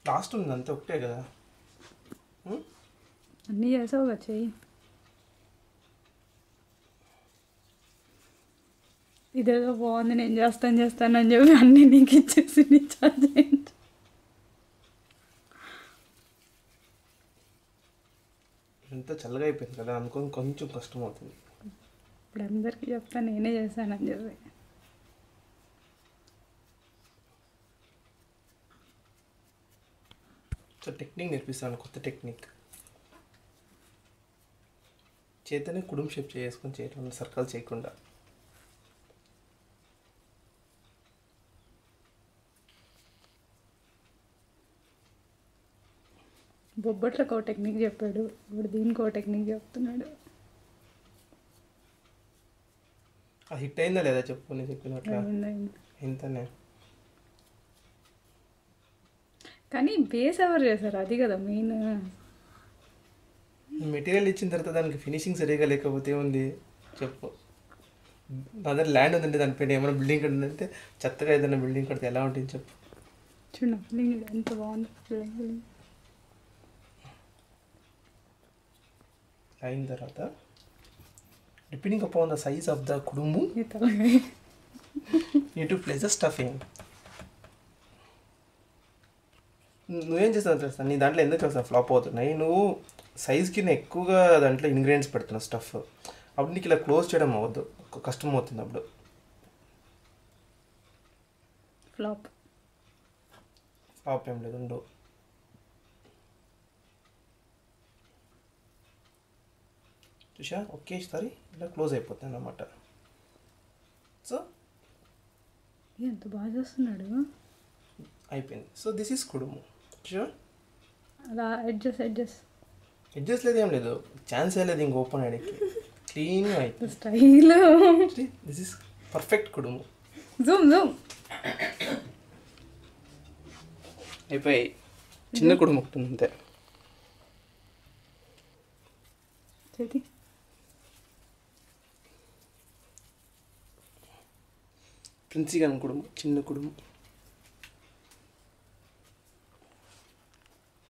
Last ఉంది అంతే ఒకటే కదా. అన్నీ చేసావు కదా చెయ్యి. ఇదేదో బాగుంది, నేను చేస్తానని చెప్పి అన్నీ నీకు ఇచ్చేసి నీ ఛార్జ్ చేయండి. ఎంత చల్లగా అయిపోయింది కదా అనుకోని కొంచెం కష్టం అవుతుంది. ఇప్పుడు అందరికీ చెప్తాను నేనే చేశానని చెప్పి. సో టెక్నిక్ నేర్పిస్తాను, కొత్త టెక్నిక్. చేతనే కుడుం షేప్ చేసుకొని చేయటం, సర్కిల్ చేయకుండా. బొబ్బట్లకు ఒక టెక్నిక్ చెప్పాడు, ఇప్పుడు దీనికి ఒక టెక్నిక్ చెప్తున్నాడు. అది హిట్ అయిందా లేదా చెప్పు, నేను చెప్పినట్లా అయింది. ఎంతనే. కానీ బేస్ ఎవరు చేశారు, అది కదా మెయిన్. మెటీరియల్ ఇచ్చిన తర్వాత దానికి ఫినిషింగ్ సరిగా లేకపోతే ఏముంది చెప్పు. నా దగ్గర ల్యాండ్ ఉందంటే దానిపైన ఏమైనా బిల్డింగ్ కట్టిందంటే చెత్తగా ఏదైనా బిల్డింగ్ కడితే ఎలా ఉంటుంది చెప్పు. చూడు బిల్డింగ్ ఎంత బాగుంది. బిల్డింగ్ అయిన తర్వాత depending upon the size of the kudumu you to place the stuffing. నువ్వేం చేస్తావు తెలుసా, నీ దాంట్లో ఎందుకు తెలుసా ఫ్లాప్ అవుతున్నాయి, నువ్వు సైజ్కి ఎక్కువగా దాంట్లో ఇంగ్రీడియంట్స్ పెడుతున్నావు స్టఫ్. అప్పుడు నీకు ఇలా క్లోజ్ చేయడం అవ్వద్దు, కష్టం అవుతుంది అప్పుడు. ఫ్లాప్ ఫ్లాప్ ఏం లేదు, ఉండవు. చూసా ఒకేసారి ఇలా క్లోజ్ అయిపోతుంది అన్నమాట. సో ఎంత బాగా చేస్తున్నాడు. అయిపోయింది. So this is kudumu. చూసా అలా అడ్జస్ట్ లేదు, ఏం లేదు, ఛాన్స్ లేదు ఇంక ఓపెన్ అయ్యడానికి. క్లీన్గా అయిపోయింది style. This is perfect kudumu. Zoom అయిపోయి చిన్న కుడుము ఒకటి అంతే. చేతి ప్రిన్సిగన్ కుడుము, చిన్న కుడుము.